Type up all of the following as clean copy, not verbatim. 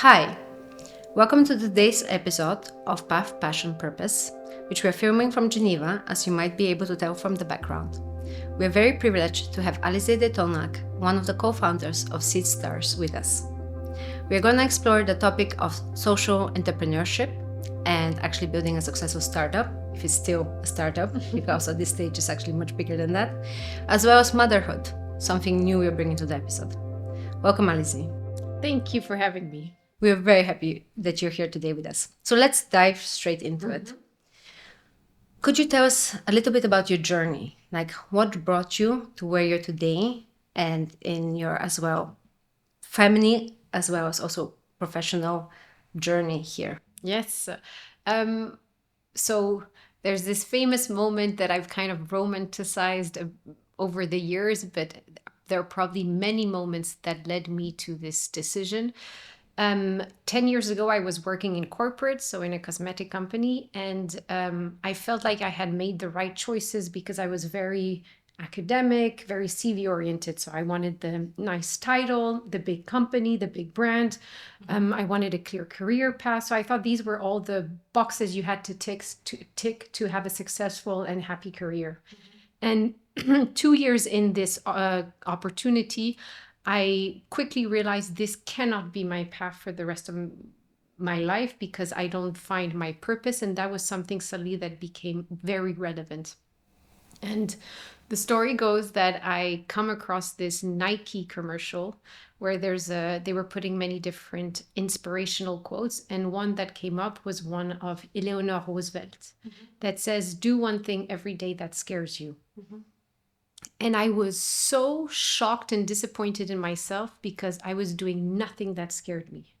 Hi, welcome to today's episode of Path, Passion, Purpose, which we are filming from Geneva, as you might be able to tell from the background. We are very privileged to have Alisée de Tonnac, one of the co-founders of Seedstars, with us. We are going to explore the topic of social entrepreneurship and actually building a successful startup, if it's still a startup, because at this stage it's actually much bigger than that, as well as motherhood, something new we're bringing to the episode. Welcome, Alisée. Thank you for having me. We are very happy that you're here today with us. So let's dive straight into it. Could you tell us a little bit about your journey? Like what brought you to where you're today and in your as well family as well as also professional journey here? Yes. So there's this famous moment that I've kind of romanticized over the years, but there are probably many moments that led me to this decision. 10 years ago, I was working in corporate, so in a cosmetic company, and I felt like I had made the right choices because I was very academic, very CV oriented. So I wanted the nice title, the big company, the big brand. I wanted a clear career path. So I thought these were all the boxes you had to tick to have a successful and happy career. And 2 years in this opportunity, I quickly realized this cannot be my path for the rest of my life because I don't find my purpose. And that was something suddenly that became very relevant. And the story goes that I come across this Nike commercial where they were putting many different inspirational quotes. And one that came up was one of Eleanor Roosevelt that says, "Do one thing every day that scares you." And I was so shocked and disappointed in myself because I was doing nothing that scared me.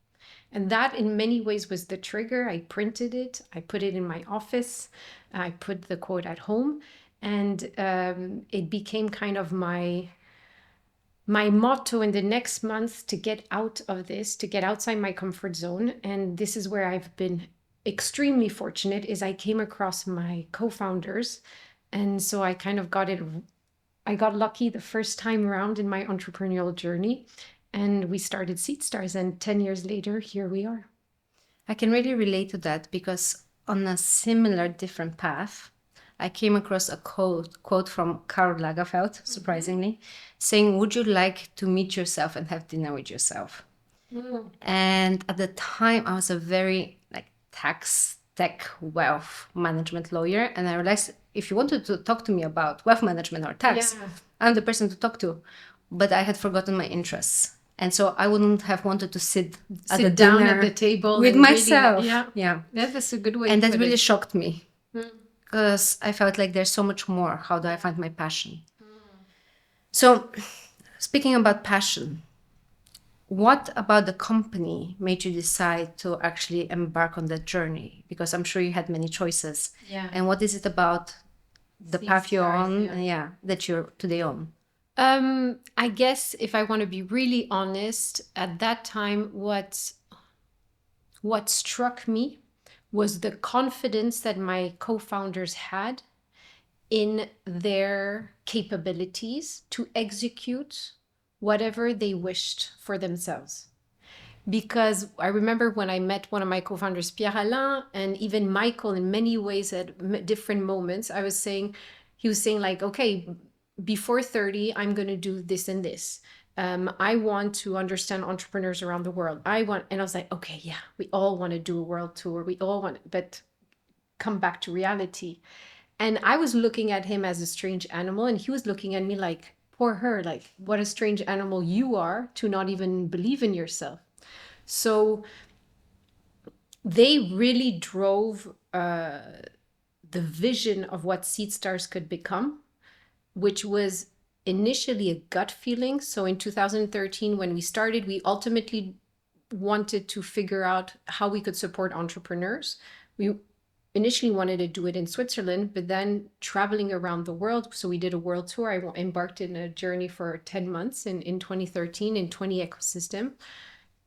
And that in many ways was the trigger. I printed it. I put it in my office. I put the quote at home. And it became kind of my motto in the next month to get out of this, to get outside my comfort zone. And this is where I've been extremely fortunate is I came across my co-founders. And so I kind of I got lucky the first time around in my entrepreneurial journey, and we started Seedstars, and 10 years later, here we are. I can really relate to that because on a similar different path, I came across a quote from Karl Lagerfeld, surprisingly, saying, "Would you like to meet yourself and have dinner with yourself?" And at the time, I was a very tech wealth management lawyer, and I realized if you wanted to talk to me about wealth management or tax, I'm the person to talk to. But I had forgotten my interests. And so I wouldn't have wanted to sit down at the table with myself. Really, yeah, that's a good way. And that really shocked me because I felt like there's so much more. How do I find my passion? So speaking about passion, what about the company made you decide to actually embark on that journey? Because I'm sure you had many choices. Yeah. And what is it about the path you're on that you're today on? I guess if I want to be really honest, at that time, what struck me was the confidence that my co-founders had in their capabilities to execute whatever they wished for themselves. Because I remember when I met one of my co-founders, Pierre-Alain, and even Michael, in many ways at different moments, he was saying like, okay, before 30, I'm going to do this and this. I want to understand entrepreneurs around the world. And I was like, okay, yeah, we all want to do a world tour. But come back to reality. And I was looking at him as a strange animal, and he was looking at me like, poor her, like what a strange animal you are to not even believe in yourself. So they really drove the vision of what Seedstars could become, which was initially a gut feeling. So in 2013, when we started, we ultimately wanted to figure out how we could support entrepreneurs. We initially wanted to do it in Switzerland, but then traveling around the world. So we did a world tour. I embarked in a journey for 10 months in 2013 in 20 ecosystems.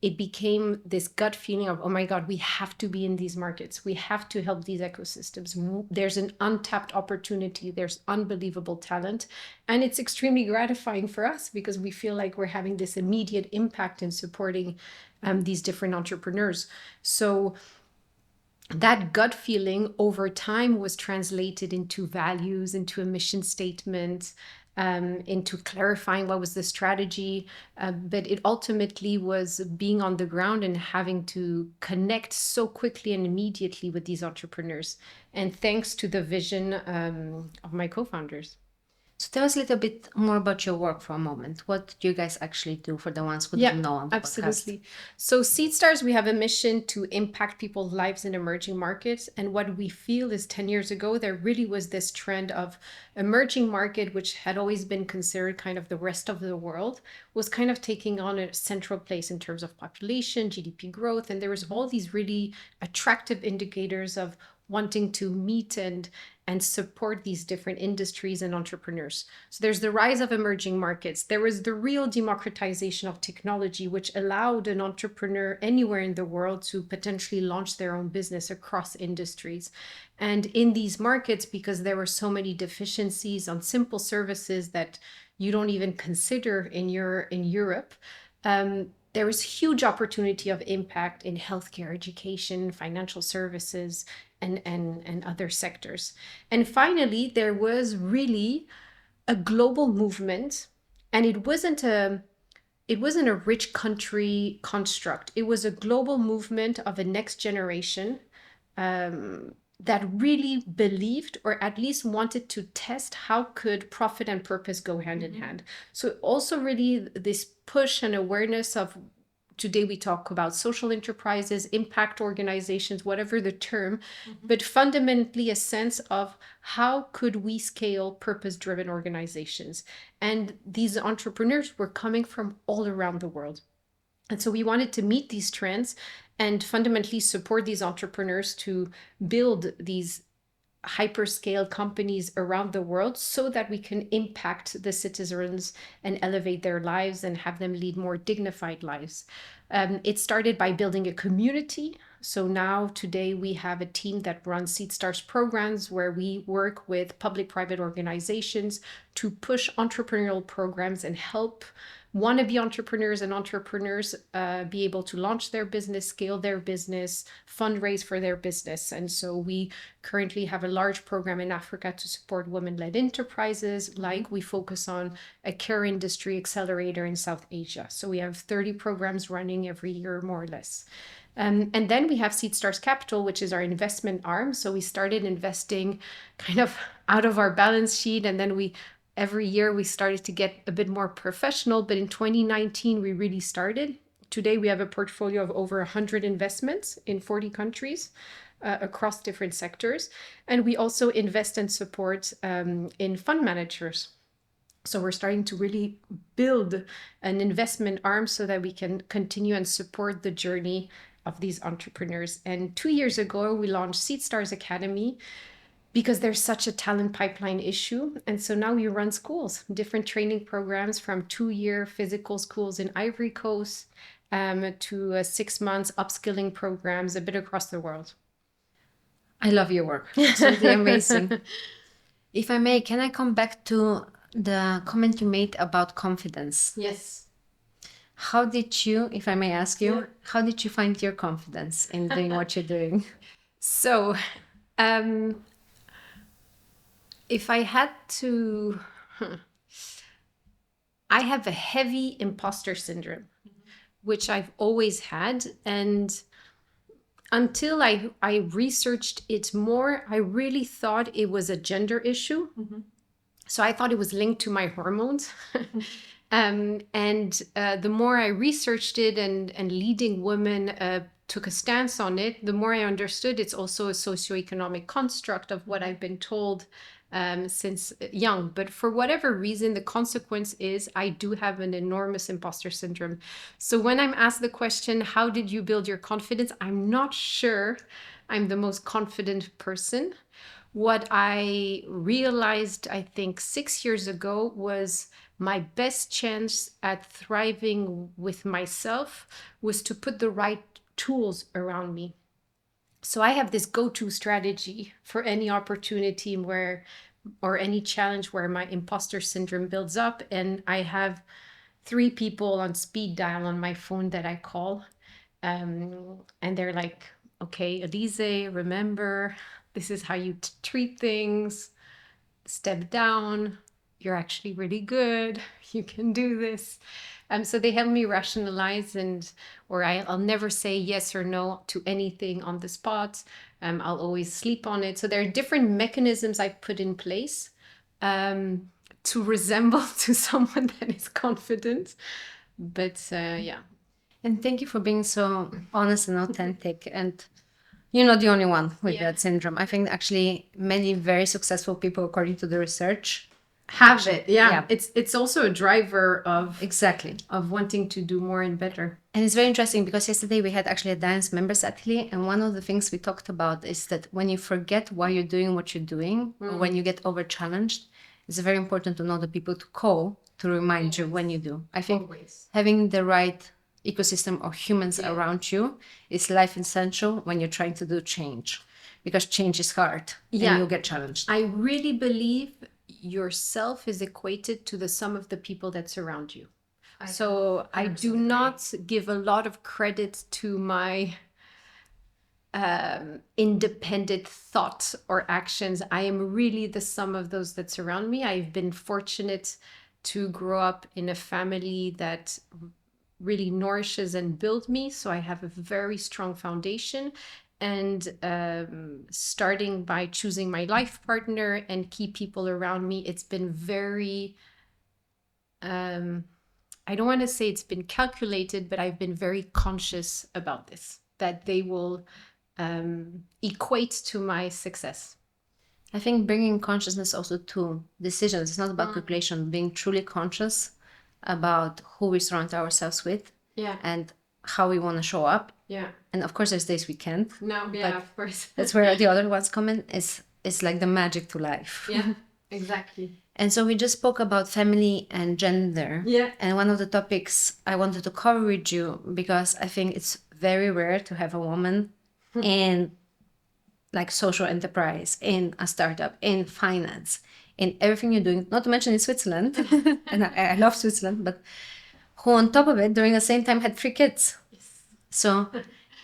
it became this gut feeling of, oh my God, we have to be in these markets. We have to help these ecosystems. There's an untapped opportunity. There's unbelievable talent. And it's extremely gratifying for us because we feel like we're having this immediate impact in supporting these different entrepreneurs. So that gut feeling over time was translated into values, into a mission statement, into clarifying what was the strategy. But it ultimately was being on the ground and having to connect so quickly and immediately with these entrepreneurs. And thanks to the vision of my co-founders. So tell us a little bit more about your work for a moment. What do you guys actually do for the ones who don't know on the absolutely. podcast? So Seedstars, we have a mission to impact people's lives in emerging markets. And what we feel is 10 years ago, there really was this trend of emerging market, which had always been considered kind of the rest of the world, was kind of taking on a central place in terms of population, GDP growth. And there was all these really attractive indicators of wanting to meet and support these different industries and entrepreneurs. So there's the rise of emerging markets. There was the real democratization of technology, which allowed an entrepreneur anywhere in the world to potentially launch their own business across industries. And in these markets, because there were so many deficiencies on simple services that you don't even consider in Europe, there was huge opportunity of impact in healthcare, education, financial services, and other sectors. And finally, there was really a global movement, and it wasn't a rich country construct. It was a global movement of a next generation that really believed, or at least wanted to test, how could profit and purpose go hand in hand. So also really this push and awareness of, today we talk about social enterprises, impact organizations, whatever the term, but fundamentally a sense of how could we scale purpose-driven organizations. And these entrepreneurs were coming from all around the world. And so we wanted to meet these trends and fundamentally support these entrepreneurs to build these hyperscale companies around the world so that we can impact the citizens and elevate their lives and have them lead more dignified lives. It started by building a community. So now today we have a team that runs Seedstars programs where we work with public-private organizations to push entrepreneurial programs and help wannabe entrepreneurs and entrepreneurs be able to launch their business, scale their business, fundraise for their business. And so we currently have a large program in Africa to support women-led enterprises, like we focus on a care industry accelerator in South Asia. So we have 30 programs running every year, more or less. And then we have Seedstars Capital, which is our investment arm. So we started investing kind of out of our balance sheet, and then every year we started to get a bit more professional, but in 2019 we really started. Today we have a portfolio of over 100 investments in 40 countries across different sectors. And we also invest and support in fund managers. So we're starting to really build an investment arm so that we can continue and support the journey of these entrepreneurs. And 2 years ago, we launched Seedstars Academy, because there's such a talent pipeline issue. And so now we run schools, different training programs, from 2-year physical schools in Ivory Coast to 6 months upskilling programs a bit across the world. I love your work. Absolutely amazing. If I may, can I come back to the comment you made about confidence? Yes. How did you, if I may ask you, how did you find your confidence in doing what you're doing? So, if I had to, I have a heavy imposter syndrome, which I've always had. And until I researched it more, I really thought it was a gender issue. So I thought it was linked to my hormones. And the more I researched it and leading women took a stance on it, the more I understood it's also a socioeconomic construct of what I've been told since young. But for whatever reason, the consequence is I do have an enormous imposter syndrome. So when I'm asked the question, how did you build your confidence? I'm not sure I'm the most confident person. What I realized, I think 6 years ago, was my best chance at thriving with myself was to put the right tools around me. So I have this go-to strategy for any opportunity where, or any challenge where my imposter syndrome builds up, and I have 3 people on speed dial on my phone that I call. And they're like, okay, Alisee, remember, this is how you treat things. Step down. You're actually really good. You can do this. So they help me rationalize, I'll never say yes or no to anything on the spot. I'll always sleep on it. So there are different mechanisms I've put in place to resemble to someone that is confident. But yeah. And thank you for being so honest and authentic. And you're not the only one with that syndrome. I think actually many very successful people, according to the research, have it. Yeah. It's also a driver of exactly of wanting to do more and better. And it's very interesting because yesterday we had actually a dance members atelier, and one of the things we talked about is that when you forget why you're doing what you're doing, or when you get over challenged, it's very important to know the people to call to remind you when you do. I think having the right ecosystem or humans around you is life essential when you're trying to do change, because change is hard and you'll get challenged. I really believe yourself is equated to the sum of the people that surround you. So I do not give a lot of credit to my independent thoughts or actions. I am really the sum of those that surround me. I've been fortunate to grow up in a family that really nourishes and builds me. So I have a very strong foundation. And starting by choosing my life partner and key people around me, it's been very, I don't want to say it's been calculated, but I've been very conscious about this, that they will equate to my success. I think bringing consciousness also to decisions. It's not about calculation, being truly conscious about who we surround ourselves with and how we want to show up. Yeah. And of course, there's days we can't. No, yeah, of course. That's where the other ones come in. It's like the magic to life. Yeah, exactly. And so we just spoke about family and gender. Yeah. And one of the topics I wanted to cover with you, because I think it's very rare to have a woman in like social enterprise, in a startup, in finance, in everything you're doing, not to mention in Switzerland. And I love Switzerland, but who on top of it, during the same time, had 3 kids. Yes. So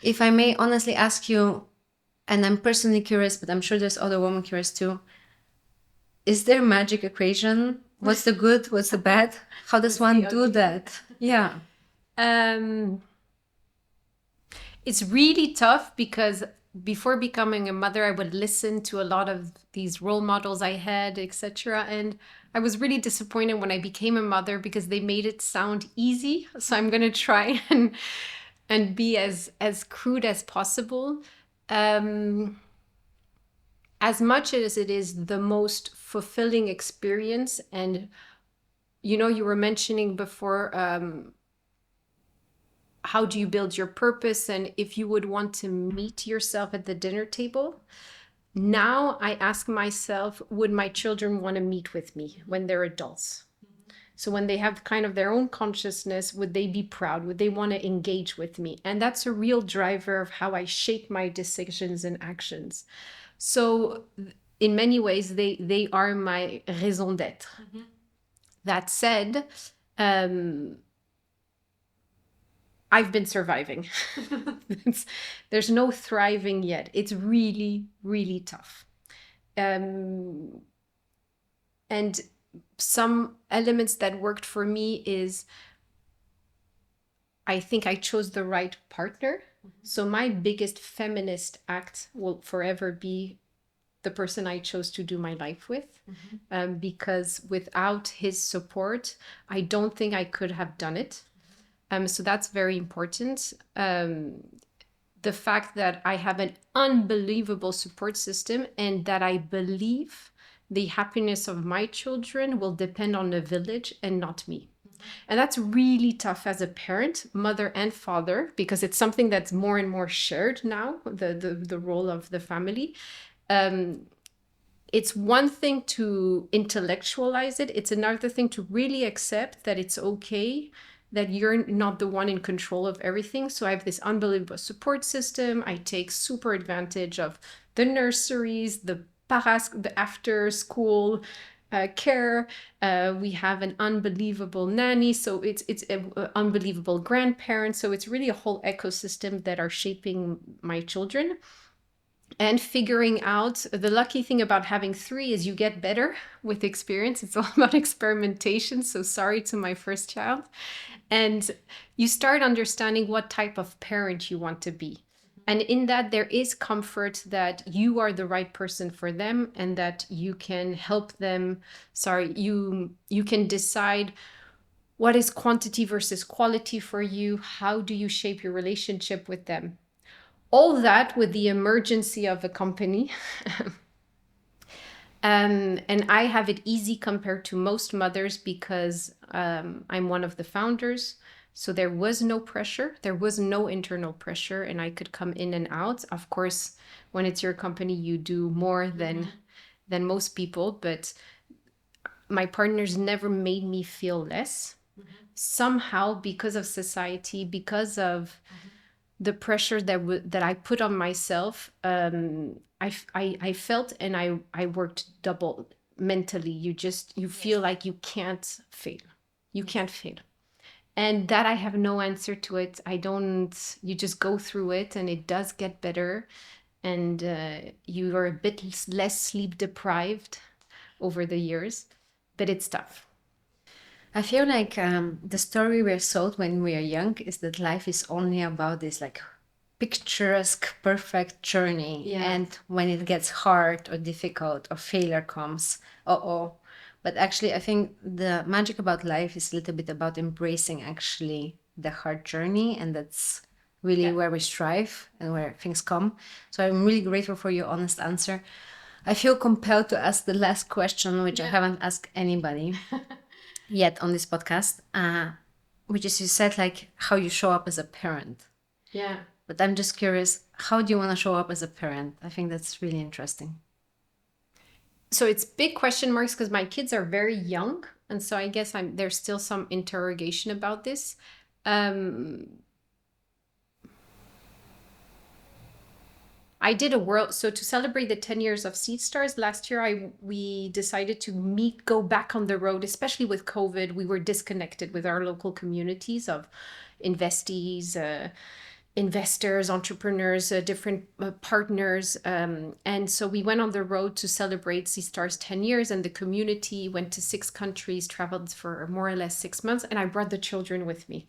if I may honestly ask you, and I'm personally curious, but I'm sure there's other women curious too, is there a magic equation? What's the good? What's the bad? How does one do that? Yeah. It's really tough because before becoming a mother, I would listen to a lot of these role models I had, etc. And I was really disappointed when I became a mother because they made it sound easy. So I'm going to try and be as crude as possible. As much as it is the most fulfilling experience, and you were mentioning before, how do you build your purpose, and if you would want to meet yourself at the dinner table. Now I ask myself, would my children want to meet with me when they're adults? So when they have kind of their own consciousness, would they be proud? Would they want to engage with me? And that's a real driver of how I shape my decisions and actions. So in many ways, they are my raison d'être. That said, I've been surviving. There's no thriving yet. It's really, really tough. And some elements that worked for me is I think I chose the right partner. So my biggest feminist act will forever be the person I chose to do my life with, because without his support, I don't think I could have done it. So that's very important. The fact that I have an unbelievable support system and that I believe the happiness of my children will depend on the village and not me. And that's really tough as a parent, mother and father, because it's something that's more and more shared now, the role of the family. it's one thing to intellectualize it. It's another thing to really accept that it's okay, that you're not the one in control of everything. So I have this unbelievable support system. I take super advantage of the nurseries, the after school care. We have an unbelievable nanny. So it's unbelievable grandparents. So it's really a whole ecosystem that are shaping my children. And figuring out, the lucky thing about having 3 is you get better with experience. It's all about experimentation. So sorry to my first child. And you start understanding what type of parent you want to be. And in that, there is comfort that you are the right person for them and that you can help them. You can decide what is quantity versus quality for you. How do you shape your relationship with them? All that with the emergency of a company. And I have it easy compared to most mothers because I'm one of the founders. So there was no pressure. There was no internal pressure, and I could come in and out. Of course, when it's your company, you do more than most people, but my partners never made me feel less. Somehow, because of society, because of the pressure that I put on myself, I felt, and I worked double mentally. You feel like you can't fail. You can't fail. And that I have no answer to it. You just go through it and it does get better. And you are a bit less sleep deprived over the years, but it's tough. I feel like the story we're sold when we are young is that life is only about this like picturesque, perfect journey. Yeah. And when it gets hard or difficult or failure comes, uh-oh. But actually, I think the magic about life is a little bit about embracing actually the hard journey. And that's really where we strive and where things come. So I'm really grateful for your honest answer. I feel compelled to ask the last question, which I haven't asked anybody yet on this podcast, which is you said like how you show up as a parent. Yeah. But I'm just curious, how do you want to show up as a parent? I think that's really interesting. So it's big question marks because my kids are very young. And so I guess there's still some interrogation about this. I did so to celebrate the 10 years of Seedstars last year, we decided to go back on the road, especially with COVID. We were disconnected with our local communities of investees, investors, entrepreneurs, different partners. And so we went on the road to celebrate Seedstars 10 years, and the community went to 6 countries, traveled for more or less 6 months, and I brought the children with me.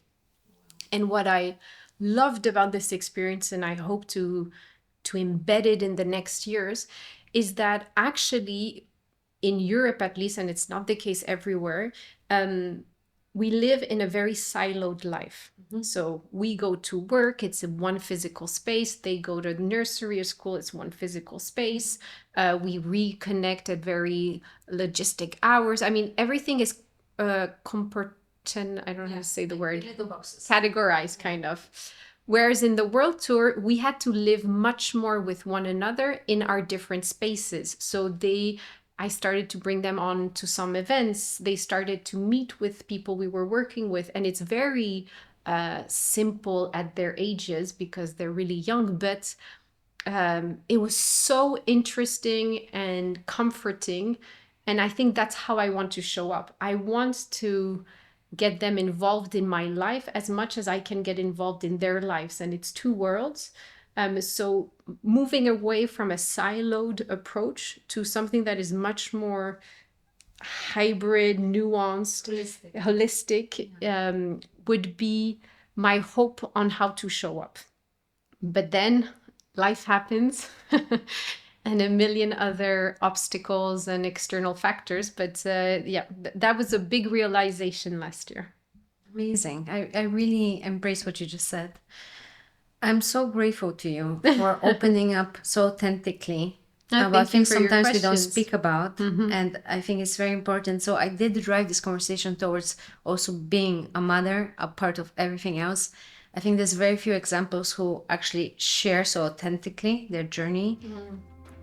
And what I loved about this experience, and I hope to embed it in the next years, is that actually in Europe at least, and it's not the case everywhere, we live in a very siloed life. So we go to work, it's in one physical space. They go to the nursery or school, it's one physical space. We reconnect at very logistic hours. I mean, everything is I don't know how to say the word, categorized kind of. Whereas in the world tour, we had to live much more with one another in our different spaces. So I started to bring them on to some events. They started to meet with people we were working with. And it's very simple at their ages because they're really young. But it was so interesting and comforting. And I think that's how I want to show up. I want to get them involved in my life as much as I can get involved in their lives. And it's 2 worlds. So moving away from a siloed approach to something that is much more hybrid, nuanced, holistic, would be my hope on how to show up. But then life happens and a million other obstacles and external factors. But that was a big realization last year. Amazing. I really embrace what you just said. I'm so grateful to you for opening up so authentically about things sometimes we don't speak about. And I think it's very important. So I did drive this conversation towards also being a mother, a part of everything else. I think there's very few examples who actually share so authentically their journey.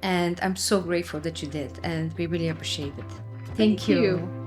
And I'm so grateful that you did, and we really appreciate it. Thank you.